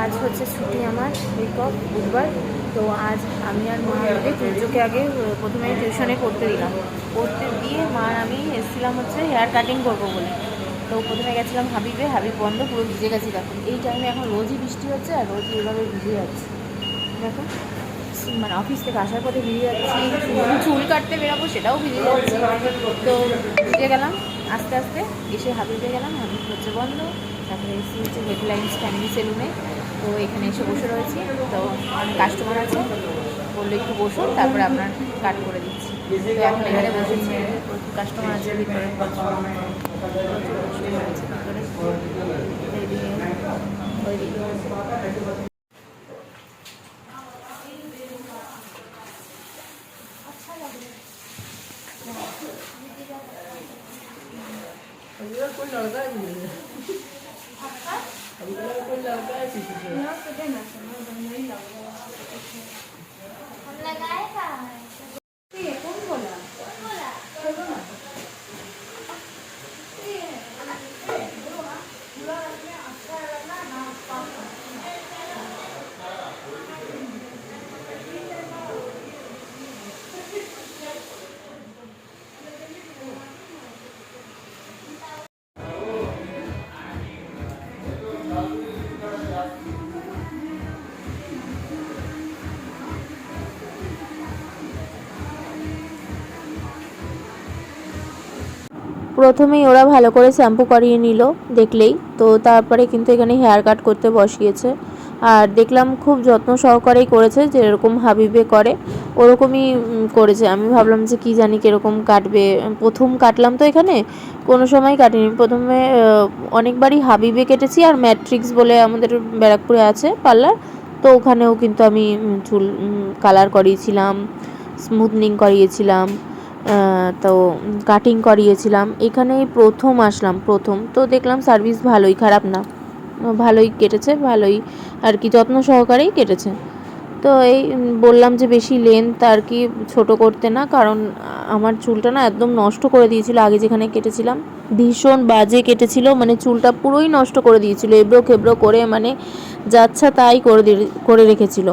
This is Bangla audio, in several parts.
আজ হচ্ছে ছুটি আমার উইক অফ বুধবার। তো আজ আমি আর মা মিলে তুর্যকে আগে প্রথমে টিউশনে পড়তে দিলাম। পড়তে দিয়ে মা আর আমি এসেছিলাম হচ্ছে হেয়ার কাটিং করবো বলে। তো প্রথমে গেছিলাম হাবিবে, হাবিব বন্ধ, পুরো ভিজে গেছি। দেখুন এই টাইমে এখন রোজই বৃষ্টি হচ্ছে আর রোজই এভাবে ভিজে যাচ্ছে। দেখো মানে অফিস থেকে আসার পথে ভিজে যাচ্ছি, চুল কাটতে বেরাবো সেটাও ভিজে যাচ্ছি। তো ভিজে গেলাম আস্তে আস্তে, এসে হাবিবে গেলাম, হাবিব হচ্ছে বন্ধ। তারপরে এসে হচ্ছে হেডলাইন্স ফ্যামিলি সেলুনে। তো এখানে এসে বসে রয়েছি। তো অনেক কাস্টমার আছে, বললো একটু বসুন তারপরে আপনার কাট করে দিচ্ছি। তো এখন এখানে বসেছি, প্রচুর কাস্টমার আছে ভিতরে, প্রচুর কাস্টমার আছে ভিতরে, এইদিকে ওইদিকে। कोई लड़का है कोई लड़का है पीछे से हम लगाए था ये कौन बोला चलो ना প্রথমেই ওরা ভালো করে শ্যাম্পু করিয়ে নিল দেখলেই। তো তারপরে কিন্তু এখানে হেয়ার কাট করতে বসিয়েছে। আর দেখলাম খুব যত্ন সহকারেই করেছে, যেরকম হাবিবে করে ওরকমই করেছে। আমি ভাবলাম যে কী জানি কীরকম কাটবে, প্রথম কাটলাম তো এখানে, কোনো সময় কাটিনি। প্রথমে অনেকবারই হাবিবে কেটেছি, আর ম্যাট্রিক্স বলে আমাদের ব্যারাকপুরে আছে পার্লার, তো ওখানেও কিন্তু আমি চুল কালার করিয়েছিলাম, স্মুথনিং করিয়েছিলাম, তো কাটিং করিয়েছিলাম। এখানেই প্রথম আসলাম, প্রথম তো দেখলাম সার্ভিস ভালোই, খারাপ না, ভালোই কেটেছে, ভালোই আর কি যত্ন সহকারেই কেটেছে। তো এই বললাম যে বেশি লেন্থ আর কি ছোট করতে না, কারণ আমার চুলটা না একদম নষ্ট করে দিয়েছিল আগে যেখানে কেটেছিলাম, ভীষণ বাজে কেটেছিল, মানে চুলটা পুরোই নষ্ট করে দিয়েছিল, এবড়ো খেবড়ো করে, মানে যাচ্ছা তাই করে রেখেছিল।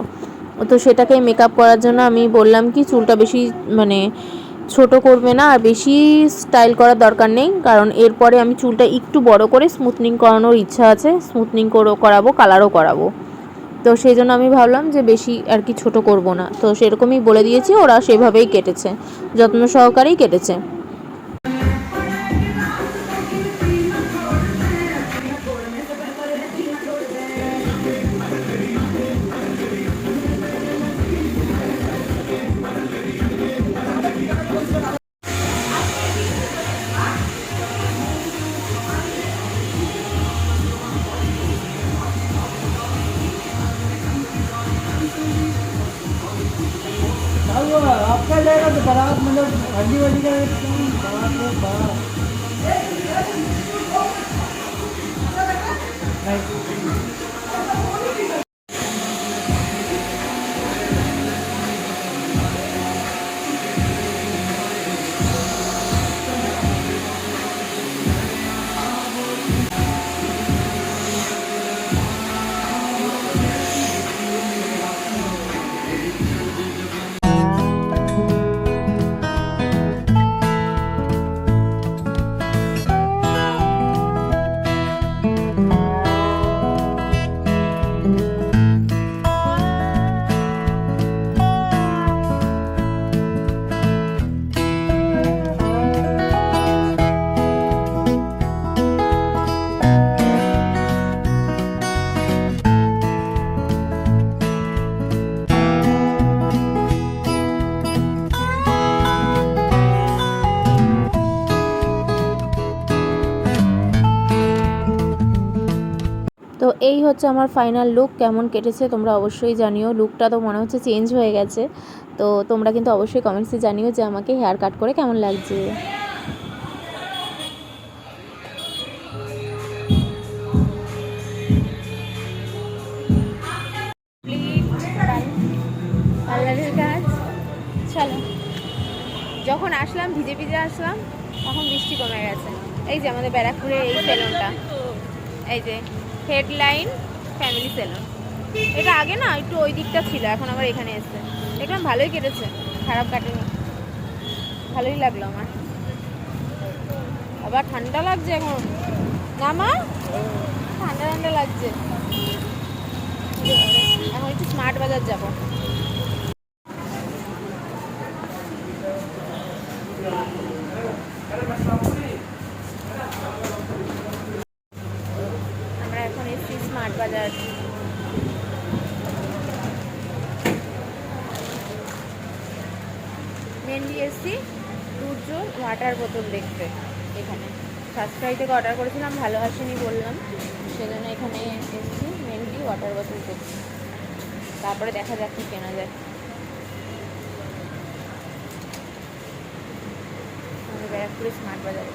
তো সেটাকে মেকআপ করার জন্য আমি বললাম কি চুলটা বেশি মানে ছোট করবে না, আর বেশি স্টাইল করার দরকার নেই, কারণ এরপরে আমি চুলটা একটু বড় করে স্মুথনিং করানোর ইচ্ছা আছে, স্মুথনিং করাবো, কালারও করাবো। তো সেই জন্য আমি ভাবলাম যে বেশি আর কি ছোট করব না। তো সেরকমই বলে দিয়েছি, ওরা সেভাবেই কেটেছে, যত্ন সহকারেই কেটেছে। आपका जाएगा तो बारात मतलब हड्डी वड्डी का बारात में बारात তো এই হচ্ছে আমার ফাইনাল লুক। কেমন কেটেছে তোমরা অবশ্যই জানিও। লুকটা তো মনে হচ্ছে চেঞ্জ হয়ে গেছে। তো তোমরা কিন্তু অবশ্যই কমেন্টসে জানিও যে আমাকে হেয়ার কাট করে কেমন লাগছে। পার্লারের কাজ চলো। যখন আসলাম ভিজে ভিজে আসলাম, এখন বৃষ্টি কমে গেছে। এই যে আমাদের ব্যারাকপুরে এই সেলুনটা, এই যে হেডলাইন ফ্যামিলি সেলুন। এটা আগে না একটু ওই দিকটা ছিল, এখন আবার এখানে এসছে। দেখলাম ভালোই কেটেছে, খারাপ কাটেনি, ভালোই লাগলো আমার। আবার ঠান্ডা লাগছে এখন না মা, ঠান্ডা ঠান্ডা লাগছে। এখন একটু স্মার্ট বাজার যাবো। আমরা এখন এসছি স্মার্ট বাজার। মেনলি এসছি সূর্য ওয়াটার বোতল দেখতে। এখানে সাবস্ক্রাইব থেকে অর্ডার করেছিলাম, ভালো আসেনি বললাম, সেজন্য এখানে এসছি মেনলি ওয়াটার বোতল দেখতে। তারপরে দেখা যাক কি কেনা যায়। আমি ব্যারাকপুরে স্মার্ট বাজারে।